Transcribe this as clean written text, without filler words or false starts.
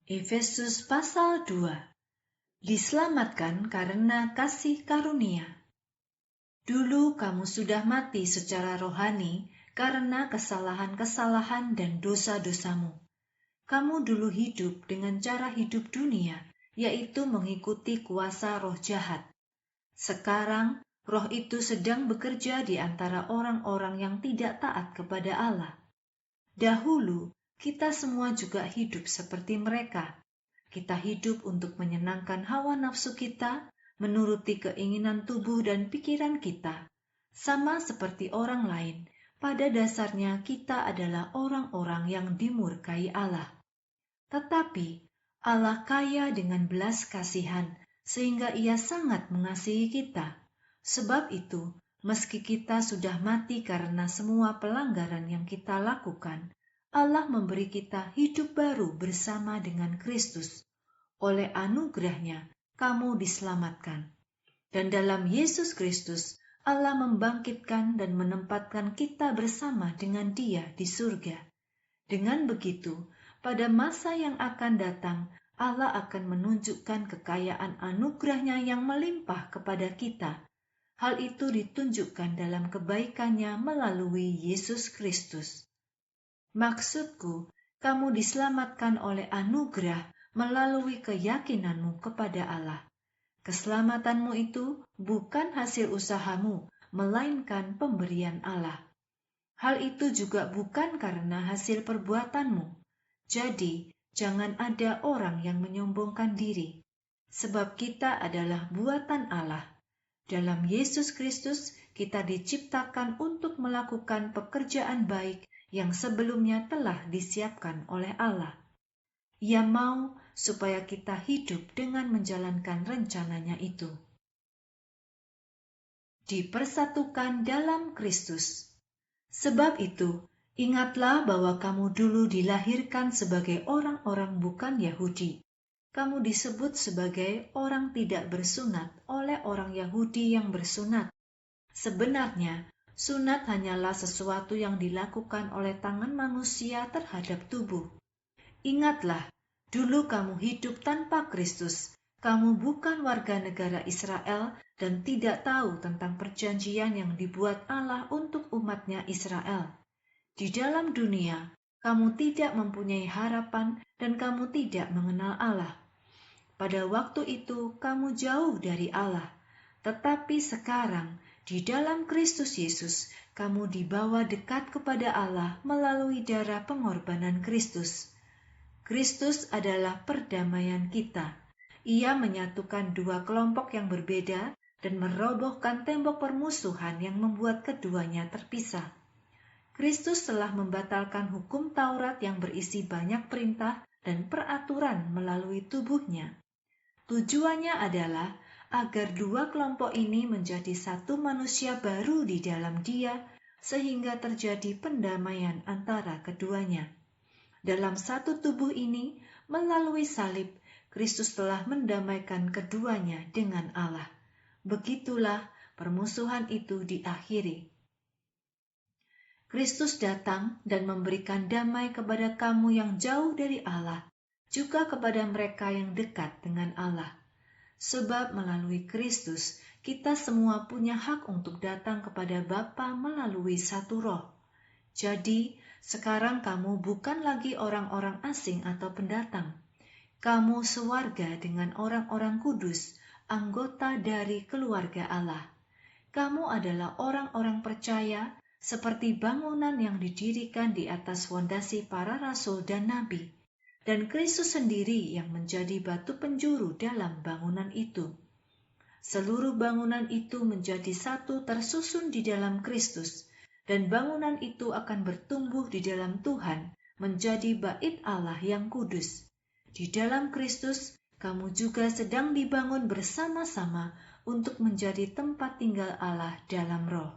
Efesus pasal 2. Diselamatkan karena kasih karunia. Dulu kamu sudah mati secara rohani karena kesalahan-kesalahan dan dosa-dosamu. Kamu dulu hidup dengan cara hidup dunia, yaitu mengikuti kuasa roh jahat. Sekarang, roh itu sedang bekerja di antara orang-orang yang tidak taat kepada Allah. Dahulu, kita semua juga hidup seperti mereka. Kita hidup untuk menyenangkan hawa nafsu kita, menuruti keinginan tubuh dan pikiran kita. Sama seperti orang lain, pada dasarnya kita adalah orang-orang yang dimurkai Allah. Tetapi Allah kaya dengan belas kasihan, sehingga Ia sangat mengasihi kita. Sebab itu, meski kita sudah mati karena semua pelanggaran yang kita lakukan, Allah memberi kita hidup baru bersama dengan Kristus. Oleh anugerahnya, kamu diselamatkan. Dan dalam Yesus Kristus, Allah membangkitkan dan menempatkan kita bersama dengan Dia di surga. Dengan begitu, pada masa yang akan datang, Allah akan menunjukkan kekayaan anugerahnya yang melimpah kepada kita. Hal itu ditunjukkan dalam kebaikannya melalui Yesus Kristus. Maksudku, kamu diselamatkan oleh anugerah melalui keyakinanmu kepada Allah. Keselamatanmu itu bukan hasil usahamu, melainkan pemberian Allah. Hal itu juga bukan karena hasil perbuatanmu. Jadi, jangan ada orang yang menyombongkan diri, sebab kita adalah buatan Allah. Dalam Yesus Kristus, kita diciptakan untuk melakukan pekerjaan baik yang sebelumnya telah disiapkan oleh Allah. Ia mau supaya kita hidup dengan menjalankan rencananya itu. Dipersatukan dalam Kristus. Sebab itu, ingatlah bahwa kamu dulu dilahirkan sebagai orang-orang bukan Yahudi. Kamu disebut sebagai orang tidak bersunat oleh orang Yahudi yang bersunat. Sebenarnya, sunat hanyalah sesuatu yang dilakukan oleh tangan manusia terhadap tubuh. Ingatlah, dulu kamu hidup tanpa Kristus. Kamu bukan warga negara Israel dan tidak tahu tentang perjanjian yang dibuat Allah untuk umatnya Israel. Di dalam dunia, kamu tidak mempunyai harapan dan kamu tidak mengenal Allah. Pada waktu itu, kamu jauh dari Allah. Tetapi sekarang, di dalam Kristus Yesus, kamu dibawa dekat kepada Allah melalui darah pengorbanan Kristus. Kristus adalah perdamaian kita. Ia menyatukan dua kelompok yang berbeda dan merobohkan tembok permusuhan yang membuat keduanya terpisah. Kristus telah membatalkan hukum Taurat yang berisi banyak perintah dan peraturan melalui tubuhnya. Tujuannya adalah agar dua kelompok ini menjadi satu manusia baru di dalam Dia, sehingga terjadi pendamaian antara keduanya. Dalam satu tubuh ini, melalui salib, Kristus telah mendamaikan keduanya dengan Allah. Begitulah permusuhan itu diakhiri. Kristus datang dan memberikan damai kepada kamu yang jauh dari Allah, juga kepada mereka yang dekat dengan Allah. Sebab melalui Kristus, kita semua punya hak untuk datang kepada Bapa melalui satu roh. Jadi, sekarang kamu bukan lagi orang-orang asing atau pendatang. Kamu sewarga dengan orang-orang kudus, anggota dari keluarga Allah. Kamu adalah orang-orang percaya, seperti bangunan yang didirikan di atas fondasi para rasul dan nabi. Dan Kristus sendiri yang menjadi batu penjuru dalam bangunan itu. Seluruh bangunan itu menjadi satu tersusun di dalam Kristus, dan bangunan itu akan bertumbuh di dalam Tuhan, menjadi bait Allah yang kudus. Di dalam Kristus, kamu juga sedang dibangun bersama-sama untuk menjadi tempat tinggal Allah dalam roh.